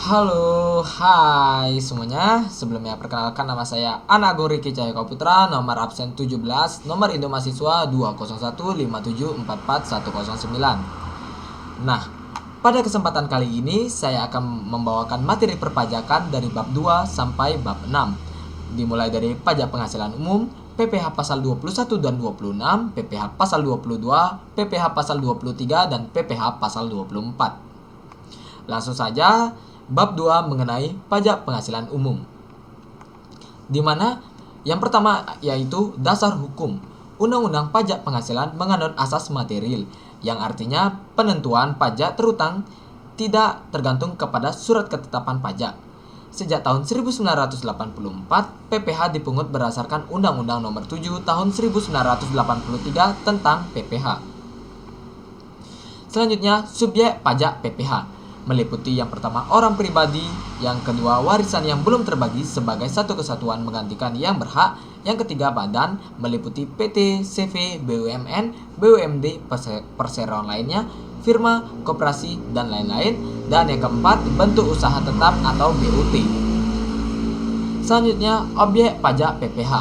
Halo, hai semuanya. Sebelumnya perkenalkan, nama saya Anago Riki Cahaya Putra, nomor absen 17, nomor Indo Mahasiswa 20157444109. Nah, pada kesempatan kali ini saya akan membawakan materi perpajakan dari bab 2 sampai bab 6. Dimulai dari pajak penghasilan umum, PPh pasal 21 dan 26, PPh pasal 22, PPh pasal 23 dan PPh pasal 24. Langsung saja, bab 2 mengenai pajak penghasilan umum. Di mana yang pertama yaitu dasar hukum. Undang-undang pajak penghasilan menganut asas material, yang artinya penentuan pajak terutang tidak tergantung kepada surat ketetapan pajak. Sejak tahun 1984, PPh dipungut berdasarkan Undang-Undang Nomor 7 Tahun 1983 tentang PPh. Selanjutnya, subjek pajak PPh meliputi yang pertama orang pribadi, yang kedua warisan yang belum terbagi sebagai satu kesatuan menggantikan yang berhak, yang ketiga badan meliputi PT, CV, BUMN, BUMD, perseroan lainnya, firma, koperasi, dan lain-lain, dan yang keempat bentuk usaha tetap atau BUT. Selanjutnya, objek pajak PPh.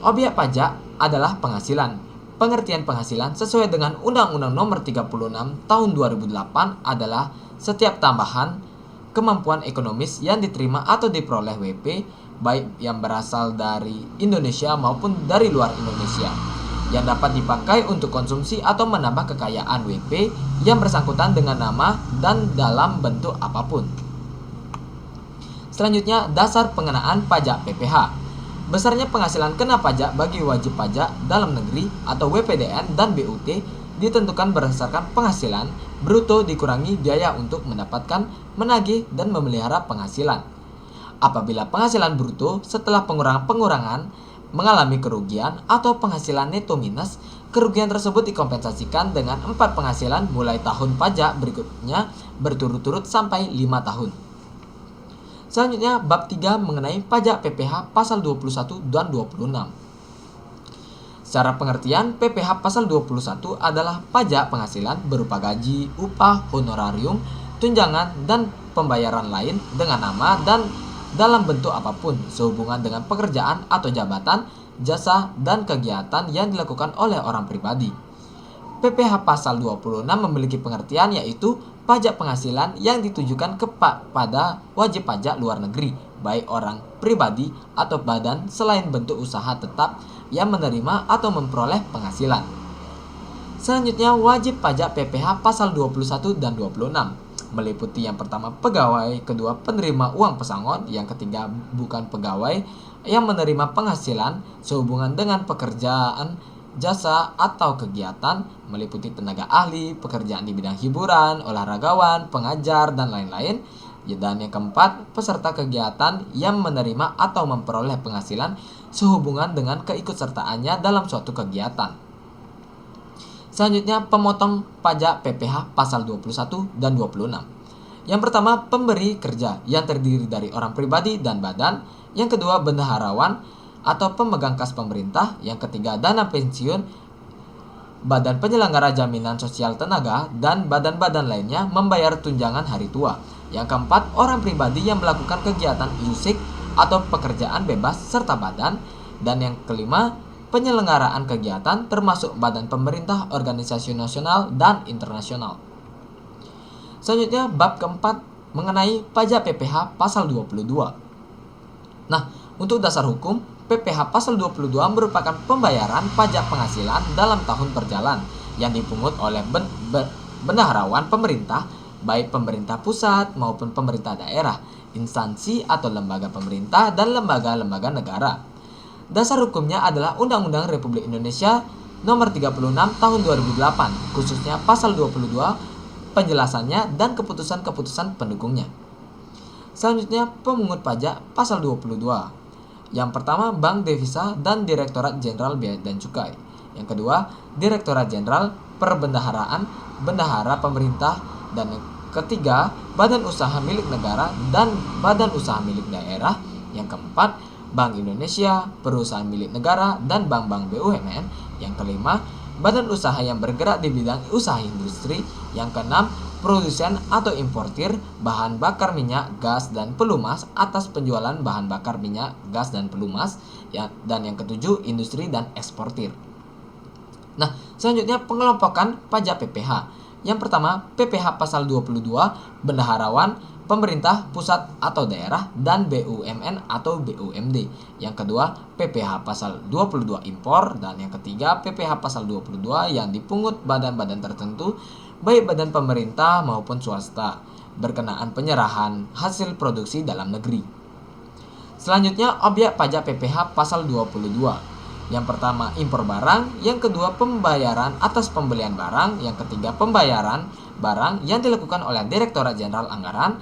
Objek pajak adalah penghasilan. Pengertian penghasilan sesuai dengan Undang-Undang Nomor 36 Tahun 2008 adalah setiap tambahan kemampuan ekonomis yang diterima atau diperoleh WP, baik yang berasal dari Indonesia maupun dari luar Indonesia, yang dapat dipakai untuk konsumsi atau menambah kekayaan WP yang bersangkutan dengan nama dan dalam bentuk apapun. Selanjutnya, dasar pengenaan pajak PPh. Besarnya penghasilan kena pajak bagi wajib pajak dalam negeri atau WPDN dan BUT ditentukan berdasarkan penghasilan bruto dikurangi biaya untuk mendapatkan, menagih, dan memelihara penghasilan. Apabila penghasilan bruto setelah pengurangan mengalami kerugian atau penghasilan neto minus, kerugian tersebut dikompensasikan dengan 4 penghasilan mulai tahun pajak berikutnya berturut-turut sampai 5 tahun. Selanjutnya, bab 3 mengenai pajak PPh pasal 21 dan 26. Secara pengertian, PPh pasal 21 adalah pajak penghasilan berupa gaji, upah, honorarium, tunjangan, dan pembayaran lain dengan nama dan dalam bentuk apapun sehubungan dengan pekerjaan atau jabatan, jasa, dan kegiatan yang dilakukan oleh orang pribadi. PPh pasal 26 memiliki pengertian yaitu pajak penghasilan yang ditujukan kepada wajib pajak luar negeri, baik orang pribadi atau badan selain bentuk usaha tetap yang menerima atau memperoleh penghasilan. Selanjutnya, wajib pajak PPh pasal 21 dan 26 meliputi yang pertama pegawai, kedua penerima uang pesangon, yang ketiga bukan pegawai yang menerima penghasilan sehubungan dengan pekerjaan, jasa, atau kegiatan meliputi tenaga ahli, pekerjaan di bidang hiburan, olahragawan, pengajar, dan lain-lain. Dan yang keempat, peserta kegiatan yang menerima atau memperoleh penghasilan sehubungan dengan keikutsertaannya dalam suatu kegiatan. Selanjutnya, pemotong pajak PPh pasal 21 dan 26. Yang pertama, pemberi kerja yang terdiri dari orang pribadi dan badan. Yang kedua, bendaharawan atau pemegang kas pemerintah. Yang ketiga, dana pensiun, badan penyelenggara jaminan sosial tenaga, dan badan-badan lainnya membayar tunjangan hari tua. Yang keempat, orang pribadi yang melakukan kegiatan USIK atau pekerjaan bebas serta badan. Dan yang kelima, penyelenggaraan kegiatan termasuk badan pemerintah, organisasi nasional, dan internasional. Selanjutnya, bab keempat mengenai pajak PPh pasal 22. Nah, untuk dasar hukum, PPh pasal 22 merupakan pembayaran pajak penghasilan dalam tahun berjalan yang dipungut oleh bendaharawan pemerintah, baik pemerintah pusat maupun pemerintah daerah, instansi atau lembaga pemerintah, dan lembaga-lembaga negara. Dasar hukumnya adalah Undang-Undang Republik Indonesia Nomor 36 Tahun 2008, khususnya pasal 22, penjelasannya, dan keputusan-keputusan pendukungnya. Selanjutnya, pemungut pajak pasal 22. Yang pertama, Bank Devisa dan Direktorat Jenderal Bea dan Cukai. Yang kedua, Direktorat Jenderal Perbendaharaan, Bendahara Pemerintah. Dan yang ketiga, Badan Usaha Milik Negara dan Badan Usaha Milik Daerah. Yang keempat, Bank Indonesia, Perusahaan Milik Negara, dan bank-bank BUMN. Yang kelima, badan usaha yang bergerak di bidang usaha industri. Yang keenam, produsen atau importir bahan bakar minyak, gas, dan pelumas atas penjualan bahan bakar minyak, gas, dan pelumas. Ya, dan yang ketujuh, industri dan eksportir. Nah, selanjutnya pengelompokan pajak PPh. Yang pertama, PPh pasal 22, bendaharawan, pemerintah pusat atau daerah, dan BUMN atau BUMD. Yang kedua, PPh pasal 22 impor, dan yang ketiga, PPh pasal 22 yang dipungut badan-badan tertentu, baik badan pemerintah maupun swasta, berkenaan penyerahan hasil produksi dalam negeri. Selanjutnya, objek pajak PPh pasal 22. Yang pertama, impor barang. Yang kedua, pembayaran atas pembelian barang. Yang ketiga, pembayaran barang yang dilakukan oleh Direktorat Jenderal Anggaran,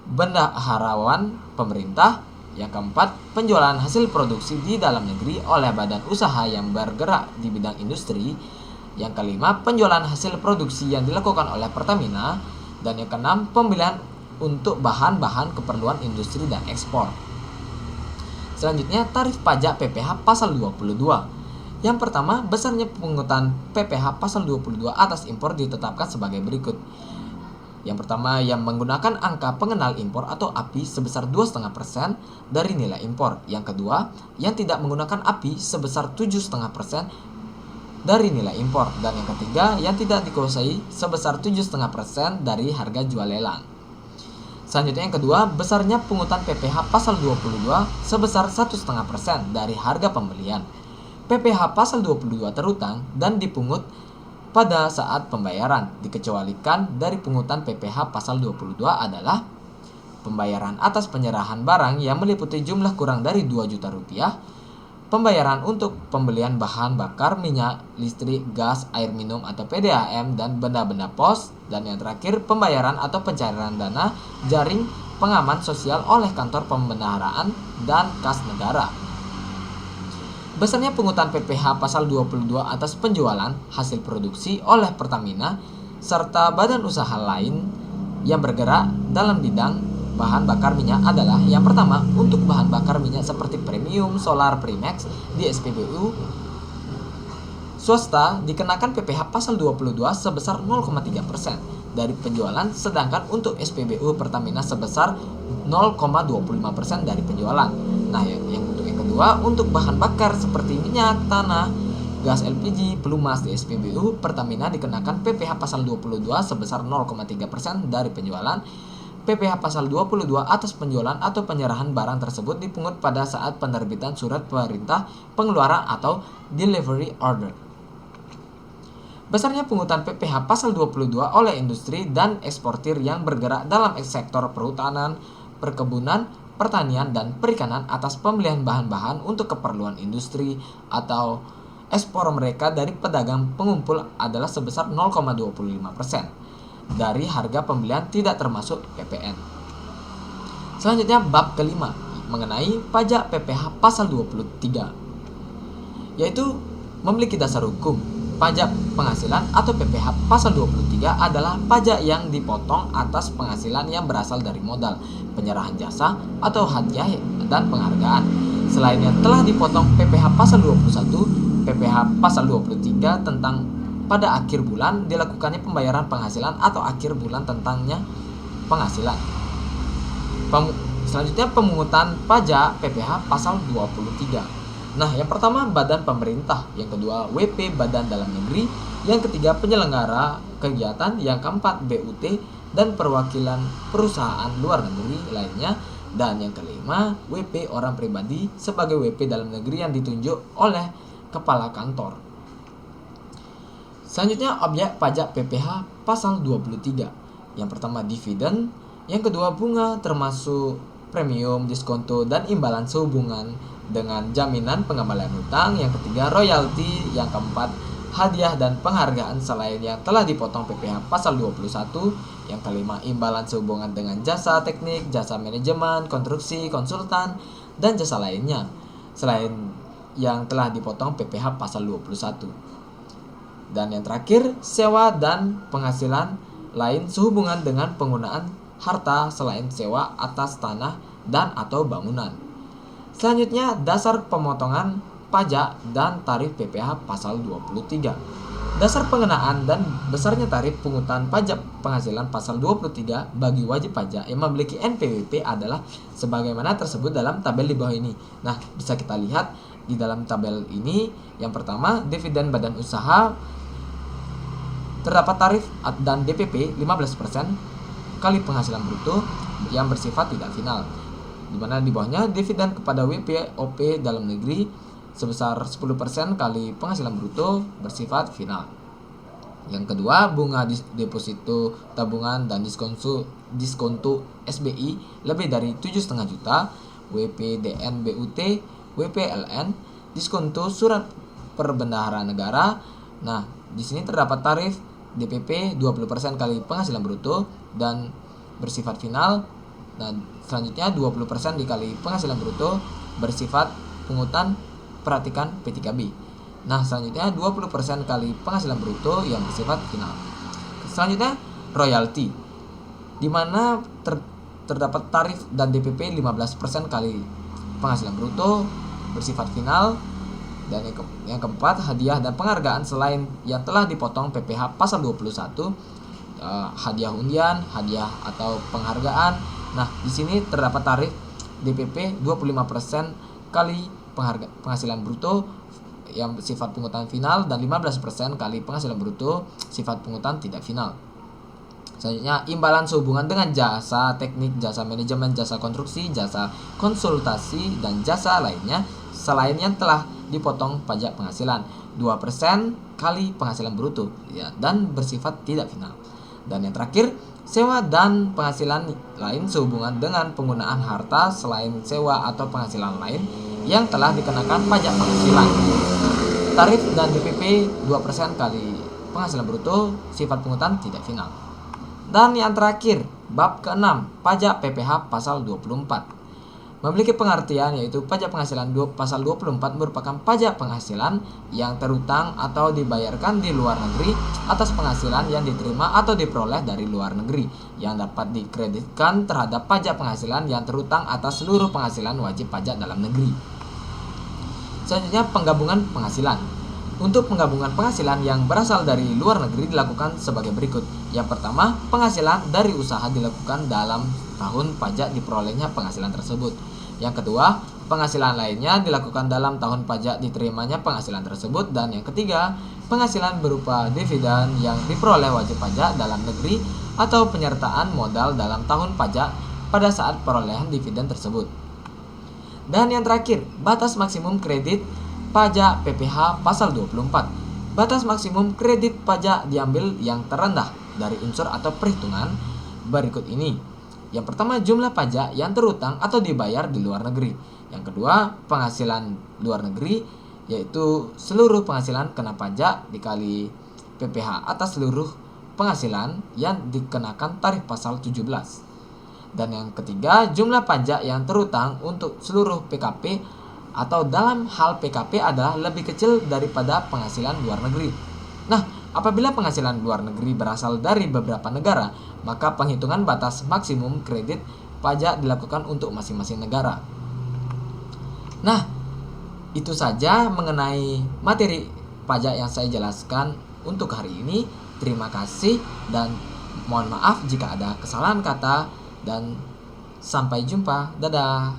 bendaharawan pemerintah. Yang keempat, penjualan hasil produksi di dalam negeri oleh badan usaha yang bergerak di bidang industri. Yang kelima, penjualan hasil produksi yang dilakukan oleh Pertamina. Dan yang keenam, pembelian untuk bahan-bahan keperluan industri dan ekspor. Selanjutnya, tarif pajak PPh pasal 22. Yang pertama, besarnya pungutan PPh pasal 22 atas impor ditetapkan sebagai berikut. Yang pertama, yang menggunakan angka pengenal impor atau API sebesar 2,5% dari nilai impor. Yang kedua, yang tidak menggunakan API sebesar 7,5% dari nilai impor. Dan yang ketiga, yang tidak dikuasai sebesar 7,5% dari harga jual lelang. Selanjutnya yang kedua, besarnya pungutan PPh pasal 22 sebesar 1,5% dari harga pembelian. PPh pasal 22 terutang dan dipungut pada saat pembayaran. Dikecualikan dari pungutan PPh pasal 22 adalah pembayaran atas penyerahan barang yang meliputi jumlah kurang dari 2 juta rupiah, pembayaran untuk pembelian bahan bakar minyak, listrik, gas, air minum atau PDAM, dan benda-benda pos. Dan yang terakhir, pembayaran atau pencairan dana jaring pengaman sosial oleh kantor pembendaharaan dan kas negara. Besarnya pungutan PPh pasal 22 atas penjualan hasil produksi oleh Pertamina serta badan usaha lain yang bergerak dalam bidang bahan bakar minyak adalah: yang pertama, untuk bahan bakar minyak seperti premium, solar, Primex di SPBU swasta dikenakan PPh pasal 22 sebesar 0,3% dari penjualan, sedangkan untuk SPBU Pertamina sebesar 0,25% dari penjualan. Nah, untuk yang kedua, untuk bahan bakar seperti minyak tanah, gas LPG, pelumas di SPBU Pertamina dikenakan PPh pasal 22 sebesar 0,3% dari penjualan. PPh pasal 22 atas penjualan atau penyerahan barang tersebut dipungut pada saat penerbitan surat perintah pengeluaran atau delivery order. Besarnya pungutan PPh pasal 22 oleh industri dan eksportir yang bergerak dalam sektor perhutanan, perkebunan, pertanian, dan perikanan atas pembelian bahan-bahan untuk keperluan industri atau ekspor mereka dari pedagang pengumpul adalah sebesar 0,25% dari harga pembelian tidak termasuk PPN. Selanjutnya bab kelima mengenai pajak PPh pasal 23, yaitu memiliki dasar hukum. Pajak penghasilan atau PPh pasal 23 adalah pajak yang dipotong atas penghasilan yang berasal dari modal, penyerahan jasa, atau hadiah dan penghargaan. Selainnya telah dipotong PPh pasal 21, PPh pasal 23 tentang pada akhir bulan dilakukannya pembayaran penghasilan atau akhir bulan tentangnya penghasilan. Selanjutnya pemungutan pajak PPh pasal 23. Nah, yang pertama badan pemerintah, yang kedua WP badan dalam negeri, yang ketiga penyelenggara kegiatan, yang keempat BUT dan perwakilan perusahaan luar negeri lainnya, dan yang kelima WP orang pribadi sebagai WP dalam negeri yang ditunjuk oleh kepala kantor. Selanjutnya objek pajak PPh pasal 23. Yang pertama dividen, yang kedua bunga termasuk premium, diskonto, dan imbalan sehubungan dengan jaminan pengembalian hutang, yang ketiga royalti, yang keempat hadiah dan penghargaan selain yang telah dipotong PPh pasal 21, yang kelima imbalan sehubungan dengan jasa teknik, jasa manajemen, konstruksi, konsultan, dan jasa lainnya selain yang telah dipotong PPh pasal 21. Dan yang terakhir sewa dan penghasilan lain sehubungan dengan penggunaan harta selain sewa atas tanah dan atau bangunan. Selanjutnya dasar pemotongan pajak dan tarif PPh pasal 23. Dasar pengenaan dan besarnya tarif pungutan pajak penghasilan pasal 23 bagi wajib pajak yang memiliki NPWP adalah sebagaimana tersebut dalam tabel di bawah ini. Nah, bisa kita lihat di dalam tabel ini, yang pertama, dividen badan usaha terdapat tarif dan DPP 15% kali penghasilan bruto yang bersifat tidak final. Di mana di bawahnya dividen kepada WPOP dalam negeri sebesar 10% kali penghasilan bruto bersifat final. Yang kedua, bunga deposito tabungan dan diskonto SBI lebih dari 7,5 juta, WPDN BUT, WPLN, diskonto surat perbendaharaan negara. Nah, di sini terdapat tarif DPP 20% kali penghasilan bruto dan bersifat final. Dan selanjutnya 20% dikali penghasilan bruto bersifat pungutan. Perhatikan P3B. Nah, selanjutnya 20% kali penghasilan bruto yang bersifat final. Selanjutnya royalti, di mana terdapat tarif dan DPP 15% kali penghasilan bruto bersifat final. Dan yang keempat, hadiah dan penghargaan selain yang telah dipotong PPh pasal 21, hadiah undian, hadiah atau penghargaan. Nah, di sini terdapat tarif DPP 25% kali penghasilan bruto yang sifat pungutan final dan 15% kali penghasilan bruto sifat pungutan tidak final. Selanjutnya, imbalan sehubungan dengan jasa teknik, jasa manajemen, jasa konstruksi, jasa konsultasi, dan jasa lainnya selain yang telah dipotong pajak penghasilan 2% kali penghasilan bruto ya, dan bersifat tidak final. Dan yang terakhir, sewa dan penghasilan lain sehubungan dengan penggunaan harta selain sewa atau penghasilan lain yang telah dikenakan pajak penghasilan. Tarif dan DPP 2% kali penghasilan bruto sifat pungutan tidak final. Dan yang terakhir, bab ke-6, pajak PPh pasal 24. Memiliki pengertian yaitu pajak penghasilan pasal 24 merupakan pajak penghasilan yang terutang atau dibayarkan di luar negeri atas penghasilan yang diterima atau diperoleh dari luar negeri yang dapat dikreditkan terhadap pajak penghasilan yang terutang atas seluruh penghasilan wajib pajak dalam negeri. Selanjutnya, penggabungan penghasilan. Untuk penggabungan penghasilan yang berasal dari luar negeri dilakukan sebagai berikut. Yang pertama, penghasilan dari usaha dilakukan dalam tahun pajak diperolehnya penghasilan tersebut. Yang kedua, penghasilan lainnya dilakukan dalam tahun pajak diterimanya penghasilan tersebut. Dan yang ketiga, penghasilan berupa dividen yang diperoleh wajib pajak dalam negeri atau penyertaan modal dalam tahun pajak pada saat perolehan dividen tersebut. Dan yang terakhir, batas maksimum kredit pajak PPh pasal 24. Batas maksimum kredit pajak diambil yang terendah dari unsur atau perhitungan berikut ini. Yang pertama, jumlah pajak yang terutang atau dibayar di luar negeri. Yang kedua, penghasilan luar negeri, yaitu seluruh penghasilan kena pajak dikali PPh atas seluruh penghasilan yang dikenakan tarif pasal 17. Dan yang ketiga, jumlah pajak yang terutang untuk seluruh PKP atau dalam hal PKP adalah lebih kecil daripada penghasilan luar negeri. Nah, apabila penghasilan luar negeri berasal dari beberapa negara, maka penghitungan batas maksimum kredit pajak dilakukan untuk masing-masing negara. Nah, itu saja mengenai materi pajak yang saya jelaskan untuk hari ini. Terima kasih dan mohon maaf jika ada kesalahan kata. Dan sampai jumpa. Dadah.